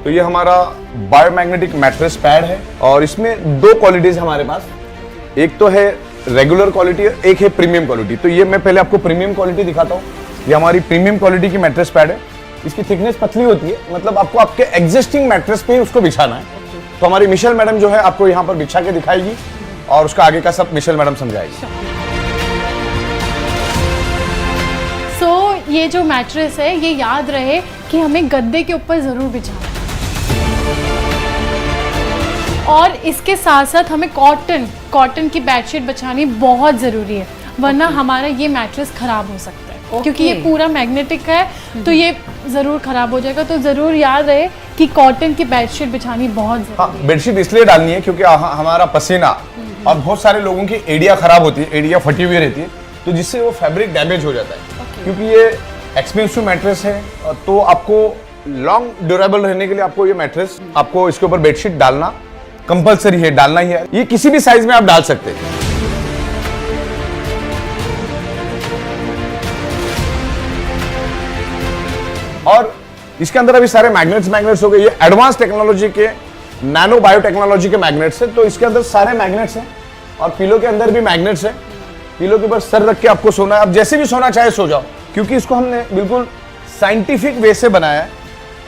तो ये हमारा बायोमैग्नेटिक मैट्रेस पैड है और इसमें दो क्वालिटीज हमारे पास, एक तो है रेगुलर क्वालिटी, एक है प्रीमियम क्वालिटी। तो ये मैं पहले आपको प्रीमियम क्वालिटी दिखाता हूँ। ये हमारी प्रीमियम क्वालिटी की मैट्रेस पैड है। इसकी थिकनेस पतली होती है, मतलब आपको आपके एग्जिस्टिंग मैट्रेस पे ही उसको बिछाना है। तो हमारी मिशेल मैडम जो है आपको यहाँ पर बिछा के दिखाएगी और उसका आगे का सब मिशेल मैडम समझाएगी। ये जो मैट्रेस है ये याद रहे कि हमें गद्दे के ऊपर ज़रूर बिछाना है और इसके साथ साथ हमें कॉटन की बेडशीट बिछानी बहुत ज़रूरी है, वरना हमारा ये मैट्रेस ख़राब हो सकता है क्योंकि ये पूरा मैग्नेटिक है तो ये ज़रूर ख़राब हो जाएगा। तो ज़रूर याद रहे कि कॉटन की बेडशीट बिछानी बहुत ज़रूरी है। बेडशीट इसलिए डालनी है क्योंकि हमारा पसीना और बहुत सारे लोगों की एड़ियाँ खराब होती है, एड़ियाँ फटी हुई रहती है, तो जिससे वो फैब्रिक डैमेज हो जाता है। क्योंकि ये एक्सपेंसिव मैट्रेस है तो आपको लॉन्ग ड्यूरेबल रहने के लिए आपको ये मैट्रेस, आपको इसके ऊपर बेडशीट डालना कंपलसरी है, डालना ही है। ये किसी भी साइज में आप डाल सकते हैं। और इसके अंदर अभी सारे मैग्नेट्स हो गए। ये एडवांस टेक्नोलॉजी के, नैनो बायोटेक्नोलॉजी के मैग्नेट्स है। तो इसके अंदर सारे मैग्नेट्स हैं और पिलो के अंदर भी मैग्नेट्स है। पिलो के ऊपर सर रख के आपको सोना है, आप जैसे भी सोना चाहे सो जाओ, क्योंकि इसको हमने बिल्कुल साइंटिफिक वे से बनाया है।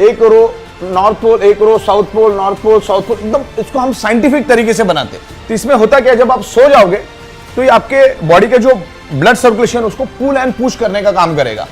एक रो नॉर्थ पोल, एक row south pole, north pole, south pole, एकदम इसको हम साइंटिफिक तरीके से बनाते हैं। तो इसमें होता क्या है, जब आप सो जाओगे तो ये आपके बॉडी के जो ब्लड सर्कुलेशन उसको पुल एंड पुश करने का काम करेगा।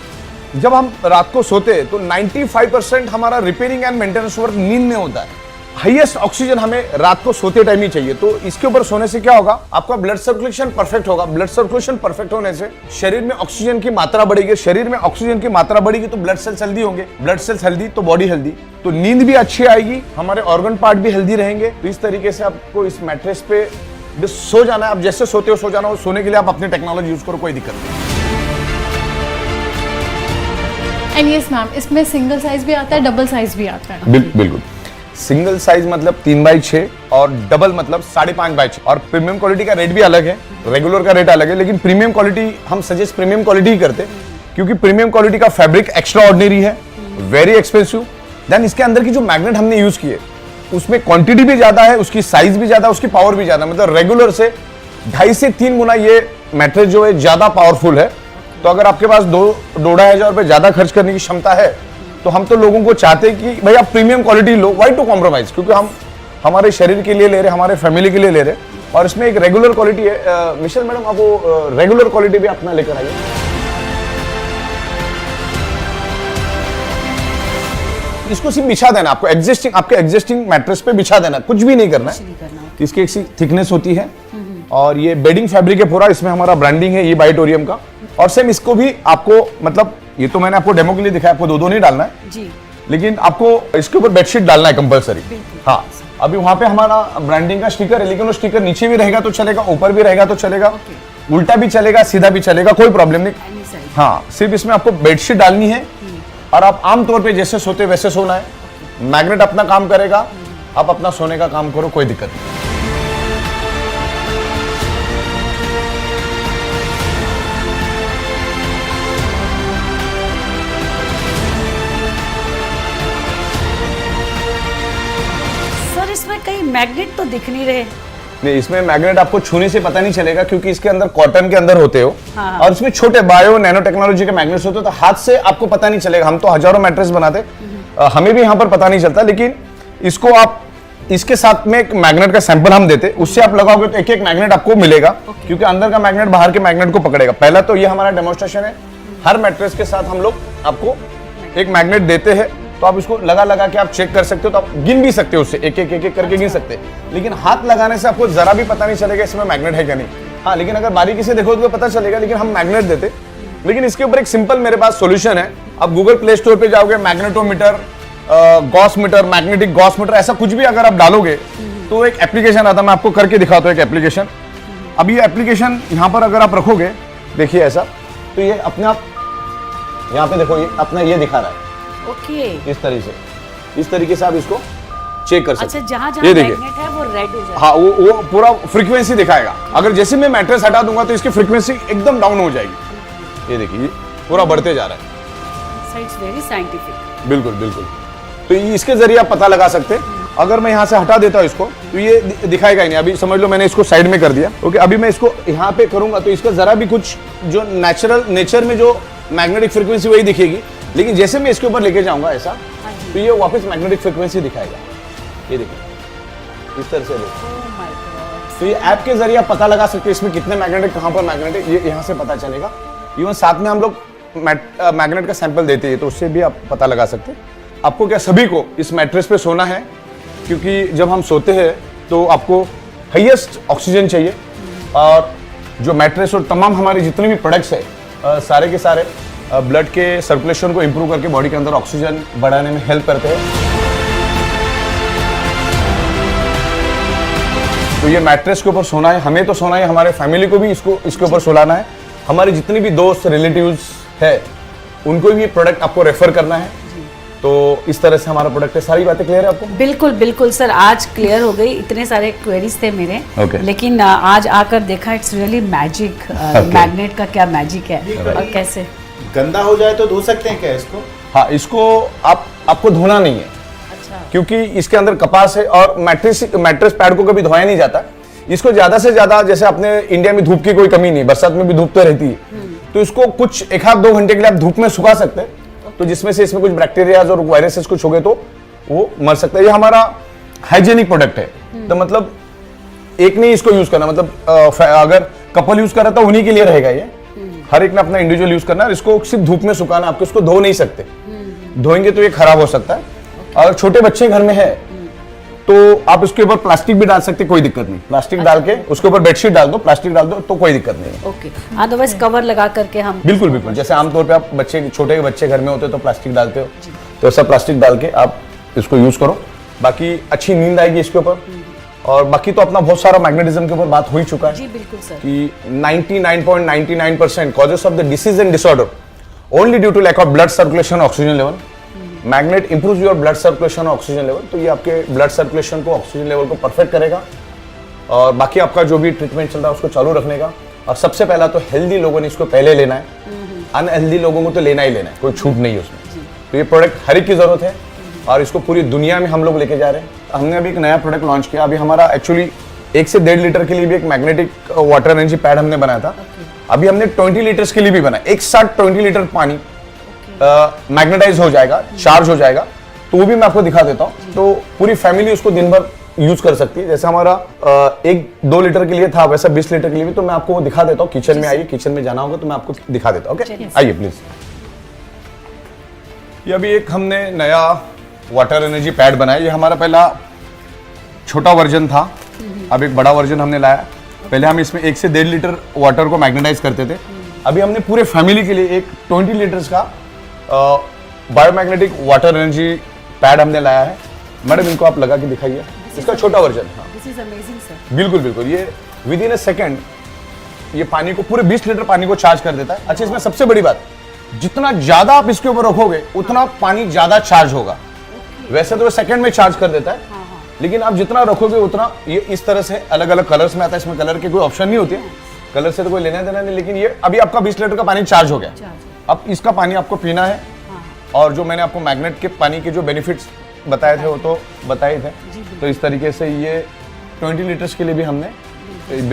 जब हम रात को सोते हैं तो 95% हमारा रिपेयरिंग एंड मेंटेनेंस वर्क नींद में होता है। हाईएस्ट ऑक्सीजन हमें रात को सोते टाइम ही चाहिए। तो इसके ऊपर सोने से क्या होगा, आपका ब्लड सर्कुलेशन परफेक्ट होगा। ब्लड सर्कुलेशन परफेक्ट होने से शरीर में ऑक्सीजन की मात्रा बढ़ेगी। शरीर में ऑक्सीजन की मात्रा बढ़ेगी तो ब्लड सेल्स हेल्दी होंगे, ब्लड सेल्स हेल्दी तो बॉडी हेल्दी, तो नींद भी अच्छी आएगी, हमारे ऑर्गन पार्ट भी हेल्दी रहेंगे। तो इस तरीके से आपको इस मैट्रेस पे बस सो जाना है। आप जैसे सोते हो सो जाना हो। सोने के लिए आप अपनी टेक्नोलॉजी यूज करो, कोई दिक्कत नहीं। एंड यस मैम, इसमें सिंगल साइज भी आता है, डबल साइज भी आता है। बिल्कुल। सिंगल साइज मतलब 3x6 और डबल मतलब 5.5x6। और प्रीमियम क्वालिटी का रेट भी अलग है, रेगुलर का रेट अलग है, लेकिन प्रीमियम क्वालिटी हम सजेस्ट प्रीमियम क्वालिटी ही करते हैं क्योंकि प्रीमियम क्वालिटी का फैब्रिक एक्स्ट्रा ऑर्डिनरी है, वेरी एक्सपेंसिव। देन इसके अंदर की जो मैग्नेट हमने यूज किए उसमें क्वांटिटी भी ज्यादा है, उसकी साइज भी ज्यादा, उसकी पावर भी ज्यादा, मतलब रेगुलर से 2.5 से 3 गुना ये मैट्रेस जो है ज्यादा पावरफुल है। तो अगर आपके पास 2-2.5 रुपए ज्यादा खर्च करने की क्षमता है तो हम तो लोगों को चाहते हैं कि भाई आप प्रीमियम क्वालिटी लो, व्हाई टू कॉम्प्रोमाइज, क्योंकि हम हमारे शरीर के लिए ले रहे, हमारे फैमिली के लिए ले रहे। और इसमें एक रेगुलर क्वालिटी है। मिशेल मैडम आप वो रेगुलर क्वालिटी भी अपना लेकर आइए। इसको सिर्फ बिछा देना, आपको आपके एग्जिस्टिंग मैट्रेस पे बिछा देना, कुछ भी नहीं करना है। इसकी एक थिकनेस होती है और ये बेडिंग फैब्रिक है पूरा, इसमें हमारा ब्रांडिंग है ये बायोटोरियम का। और सेम इसको भी आपको, मतलब ये तो मैंने आपको डेमो के लिए दिखाया, आपको दो नहीं डालना है जी, लेकिन आपको इसके ऊपर बेडशीट डालना है कंपलसरी। हाँ, अभी वहां पे हमारा ब्रांडिंग का स्टिकर है, लेकिन वो स्टिकर नीचे भी रहेगा तो चलेगा, ऊपर भी रहेगा तो चलेगा, उल्टा भी चलेगा, सीधा भी चलेगा, कोई प्रॉब्लम नहीं। हाँ, सिर्फ इसमें आपको बेडशीट डालनी है और आप आमतौर पे जैसे सोते वैसे सोना है। मैग्नेट अपना काम करेगा, आप अपना सोने का काम करो, कोई दिक्कत नहीं। इसमें कहीं मैग्नेट तो दिख नहीं रहे। नहीं, इसमें मैग्नेट आपको छूने से पता नहीं चलेगा क्योंकि इसके अंदर कॉटन के अंदर होते हो। हाँ। और इसमें छोटे बायो नैनो टेक्नोलॉजी के मैग्नेट्स होते हो, तो हाथ से आपको पता नहीं चलेगा। हम तो हजारों मैट्रेस बनाते, हमें भी यहाँ पर पता नहीं चलता, लेकिन इसको आप इसके साथ में एक मैग्नेट का सैंपल हम देते, उससे आप लगाओगे तो एक एक मैग्नेट आपको मिलेगा, क्योंकि अंदर का मैग्नेट बाहर के मैग्नेट को पकड़ेगा। पहला तो ये हमारा डेमोन्स्ट्रेशन है। हर मैट्रेस के साथ हम लोग आपको एक मैग्नेट देते हैं, तो आप इसको लगा के आप चेक कर सकते हो, तो आप गिन भी सकते हो उससे, एक एक करके गिन सकते हैं। लेकिन हाथ लगाने से आपको जरा भी पता नहीं चलेगा इसमें मैग्नेट है क्या नहीं। हाँ, लेकिन अगर बारीकी से देखो तो पता चलेगा, लेकिन हम मैग्नेट देते। लेकिन इसके ऊपर एक सिंपल मेरे पास सॉल्यूशन है। आप गूगल प्ले स्टोर पे जाओगे, magnetometer, gauss meter, magnetic gauss meter, ऐसा कुछ भी अगर आप डालोगे तो एक एप्लीकेशन आता है। मैं आपको करके दिखाता हूँ एक एप्लीकेशन। अब ये एप्लीकेशन यहाँ पर अगर आप रखोगे, देखिए ऐसा, तो ये अपने आप यहाँ पे देखो, ये अपना ये दिखा रहा है। ओके, इस तरीके से आप इसको चेक कर सकते हैं। अच्छा, जहाँ मैग्नेट है वो रेड हो जाएगा। हाँ, वो पूरा फ्रीक्वेंसी दिखाएगा। अगर जैसे मैं मैट्रेस हटा दूंगा तो इसकी फ्रीक्वेंसी एकदम डाउन हो जाएगी। ये देखिए, पूरा बढ़ते जा रहा है। It's very scientific. बिल्कुल बिल्कुल। तो इसके जरिए आप पता लगा सकते हैं। अगर मैं यहाँ से हटा देता हूँ इसको तो ये दिखाएगा ही नहीं। अभी समझ लो मैंने इसको साइड में कर दिया, ओके। अभी मैं इसको यहाँ पे करूंगा तो इसका जरा भी कुछ जो नेचर में जो मैग्नेटिक फ्रिक्वेंसी वही दिखेगी, लेकिन जैसे मैं इसके ऊपर लेके जाऊंगा ऐसा तो ये वापस मैग्नेटिक फ्रिक्वेंसी दिखाएगा। ये देखिए इस तरह से तो ये ऐप के जरिए आप पता लगा सकते हैं इसमें कितने मैग्नेटिक, कहाँ पर मैग्नेटिक, ये यहाँ से पता चलेगा। इवन साथ में हम लोग मैग्नेट का सैंपल देते हैं तो उससे भी आप पता लगा सकते हैं। आपको क्या सभी को इस मैट्रेस पे सोना है, क्योंकि जब हम सोते हैं तो आपको हाईएस्ट ऑक्सीजन चाहिए, और जो मैट्रेस और तमाम हमारे जितने भी प्रोडक्ट्स है सारे के सारे ब्लड के सर्कुलेशन को इंप्रूव करके बॉडी के अंदर ऑक्सीजन बढ़ाने में हेल्प करते हैं। तो ये मैट्रेस के ऊपर सोना है, हमें तो सोना है, हमारे फैमिली को भी इसके ऊपर सोलाना है, हमारे जितने भी दोस्त रिलेटिव्स है उनको भी ये प्रोडक्ट आपको रेफर करना है। तो इस तरह से हमारा प्रोडक्ट है। सारी बातें क्लियर है आपको? बिल्कुल बिल्कुल सर, आज क्लियर हो गई। इतने सारे क्वेरीज थे मेरे, Okay. लेकिन आज आकर देखा इट्स रियली मैजिक। मैग्नेट का क्या मैजिक है और कैसे गंदा हो जाए तो धो सकते हैं क्या इसको? हाँ, इसको आपको धोना नहीं है, अच्छा क्योंकि इसके अंदर कपास है और मैट्रेस पैड को कभी धोया नहीं जाता। इसको ज्यादा से ज्यादा, जैसे अपने इंडिया में धूप की कोई कमी नहीं, बरसात में भी धूप तो रहती है, तो इसको कुछ 1-2 घंटे के लिए आप धूप में सुखा सकते हैं। तो जिसमें से इसमें कुछ बैक्टीरिया और वायरसेस कुछ हो गए तो वो मर सकता है। ये हमारा हाइजेनिक प्रोडक्ट है, तो मतलब एक नहीं इसको यूज करना, मतलब अगर कपल यूज कर रहा था उन्हीं के लिए रहेगा ये। हर एक ने अपना इंडिविजुअल यूज करना है। इसको सिर्फ धूप में सुखाना, आपको इसको धो नहीं सकते, धोएंगे तो ये खराब हो सकता है। अगर छोटे बच्चे घर में है तो आप इसके ऊपर प्लास्टिक भी डाल सकते, कोई दिक्कत नहीं। प्लास्टिक डाल के उसके ऊपर बेडशीट डाल दो, प्लास्टिक डाल दो तो कोई दिक्कत नहीं है। ओके, अदरवाइज कवर लगा करके हम बिल्कुल बिल्कुल, जैसे आमतौर पे आप छोटे बच्चे घर में होते हो तो प्लास्टिक डालते हो, तो ऐसा प्लास्टिक डाल के आप इसको यूज करो। बाकी अच्छी नींद आएगी इसके ऊपर। और बाकी तो अपना बहुत सारा मैग्नेटिज्म के ऊपर बात हो ही चुका है जी बिल्कुल सर कि 99.99% causes of the disease and disorder only due to lack of blood circulation oxygen level. Magnet improve your blood circulation और ऑक्सीजन लेवल, तो ये आपके ब्लड सर्कुलेशन को, ऑक्सीजन लेवल को परफेक्ट करेगा। और बाकी आपका जो भी ट्रीटमेंट चल रहा है उसको चालू रखने का। और सबसे पहला तो हेल्दी लोगों ने इसको पहले लेना है, अनहेल्दी लोगों को तो लेना ही लेना है, कोई छूट नहीं है उसमें। तो ये प्रोडक्ट हर एक की जरूरत है और इसको पूरी दुनिया में हम लोग लेके जा रहे हैं। हमने अभी एक नया प्रोडक्ट लॉन्च किया। अभी हमारा एक्चुअली 1 से 1.5 लीटर के लिए भी एक मैग्नेटिक वाटर एनर्जी पैड हमने बनाया था। अभी हमने 20 लीटर्स के लिए भी बनाया। एक साथ 20 लीटर पानी मैग्नेटाइज हो जाएगा, चार्ज हो जाएगा, तो वो भी मैं आपको दिखा देता हूँ। तो पूरी फैमिली उसको दिन भर यूज कर सकती है। जैसे हमारा 1-2 लीटर के लिए था, वैसा 20 लीटर के लिए भी, तो मैं आपको वो दिखा देता हूँ। किचन में आइए, किचन में जाना होगा तो मैं आपको दिखा देता हूँ। ओके, आइए प्लीज। ये अभी एक हमने नया वाटर एनर्जी पैड बनाया। ये हमारा पहला छोटा वर्जन था, अब एक बड़ा वर्जन हमने लाया। पहले हम इसमें 1 से 1.5 लीटर वाटर को मैग्नेटाइज करते थे। अभी हमने पूरे फैमिली के लिए एक 20 लीटर्स का बायोमैग्नेटिक वाटर एनर्जी पैड हमने लाया है। मैडम इनको आप लगा के दिखाइए, इसका छोटा वर्जन। हाँ, दिस इज अमेजिंग सर। बिल्कुल बिल्कुल, ये विद इन अ सेकेंड ये पानी को, पूरे 20 लीटर पानी को चार्ज कर देता है। अच्छा, इसमें सबसे बड़ी बात, जितना ज्यादा आप इसके ऊपर रखोगे उतना पानी ज्यादा चार्ज होगा। वैसे तो सेकंड में चार्ज कर देता है, लेकिन आप जितना रखोगे उतना ये इस तरह से अलग अलग कलर्स में आता है। इसमें कलर की कोई ऑप्शन नहीं होती है, कलर से तो कोई लेना देना नहीं। लेकिन ये अभी आपका 20 लीटर का पानी चार्ज हो गया। अब इसका पानी आपको पीना है। और जो मैंने आपको मैग्नेट के पानी के जो बेनिफिट्स बताए थे वो तो बताए थे। तो इस तरीके से ये 20 लीटर्स के लिए भी हमने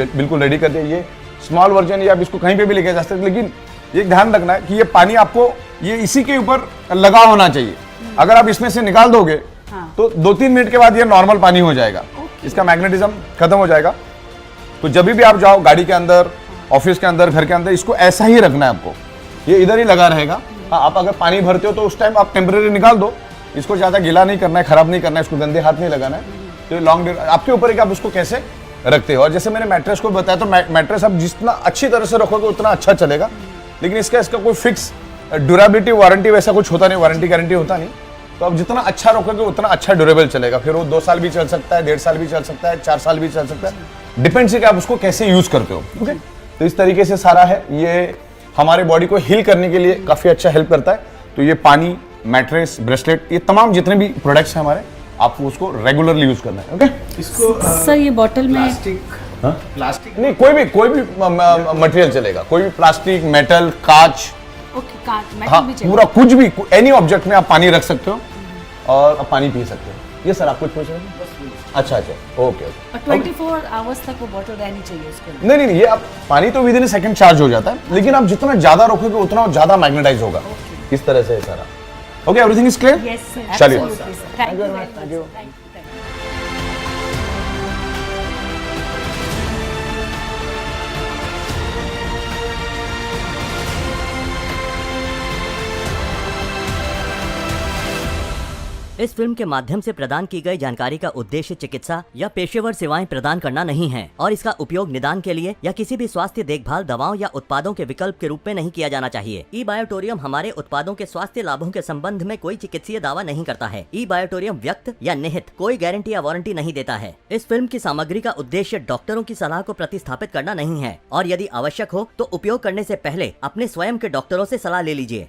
बिल्कुल रेडी कर दिया। ये स्मॉल वर्जन, ये आप इसको कहीं पे भी लेके जा सकते हैं, लेकिन ये ध्यान रखना है कि ये पानी आपको ये इसी के ऊपर लगा होना चाहिए। अगर आप इसमें से निकाल दोगे तो 2-3 मिनट के बाद ये नॉर्मल पानी हो जाएगा, इसका मैग्नेटिज्म खत्म हो जाएगा। तो जब भी आप जाओ गाड़ी के अंदर, ऑफिस के अंदर, घर के अंदर, इसको ऐसा ही रखना है आपको। ये इधर ही लगा रहेगा। हाँ, आप अगर पानी भरते हो तो उस टाइम आप टेम्परेरी निकाल दो। इसको ज्यादा गीला नहीं करना है, खराब नहीं करना है, इसको गंदे हाथ नहीं लगाना है। तो लॉन्ग आपके ऊपर है कि आप उसको कैसे रखते हो। और जैसे मैंने मैट्रेस को बताया, तो मैट्रेस आप जितना अच्छी तरह से रखोगे उतना अच्छा चलेगा। लेकिन इसका कोई फिक्स ड्यूरेबिलिटी, वारंटी वैसा कुछ होता नहीं, वारंटी गारंटी होता नहीं। तो आप जितना अच्छा रखोगे उतना अच्छा ड्यूरेबल चलेगा। फिर वो 2 साल भी चल सकता है, 1.5 साल भी चल सकता है, 4 साल भी चल सकता है। डिपेंड्स है कि आप उसको कैसे यूज करते हो। ओके, तो इस तरीके से सारा है। ये हमारे बॉडी को हील करने के लिए काफी अच्छा हेल्प करता है। तो ये पानी, मैट्रेस, ब्रेसलेट, ये तमाम जितने भी प्रोडक्ट्स हैं हमारे, आपको उसको रेगुलरली यूज करना है। ओके, इसको सर ये बॉटल में प्लास्टिक नहीं, कोई भी मटेरियल चलेगा, कोई भी प्लास्टिक, मेटल, कांच, ओके, कांच, हाँ, मेटल भी चाहिए। पूरा कुछ भी, एनी ऑब्जेक्ट में आप पानी रख सकते हो। और आप पानी पी सकते हो। ये सर आप कुछ पूछ रहे थे? अच्छा अच्छा, ओके ओके। 24 आवर्स तक वो बॉटल रहनी चाहिए उसके अंदर। नहीं नहीं नहीं, ये आप पानी तो विद इन सेकंड चार्ज हो जाता है, लेकिन आप जितना ज्यादा रखोगे उतना ज्यादा मैग्नेटाइज होगा। इस तरह से है सारा। Okay, everything is clear? Yes, sir. चलिए। Absolutely, sir. Thank you very much. Thank you. Thank you. इस फिल्म के माध्यम से प्रदान की गई जानकारी का उद्देश्य चिकित्सा या पेशेवर सेवाएं प्रदान करना नहीं है और इसका उपयोग निदान के लिए या किसी भी स्वास्थ्य देखभाल दवाओं या उत्पादों के विकल्प के रूप में नहीं किया जाना चाहिए। ई बायोटोरियम हमारे उत्पादों के स्वास्थ्य लाभों के संबंध में कोई चिकित्सीय दावा नहीं करता है। ई बायोटोरियम व्यक्त या निहित कोई गारंटी या वारंटी नहीं देता है। इस फिल्म की सामग्री का उद्देश्य डॉक्टरों की सलाह को प्रतिस्थापित करना नहीं है और यदि आवश्यक हो तो उपयोग करने से पहले अपने स्वयं के डॉक्टरों से सलाह ले लीजिए।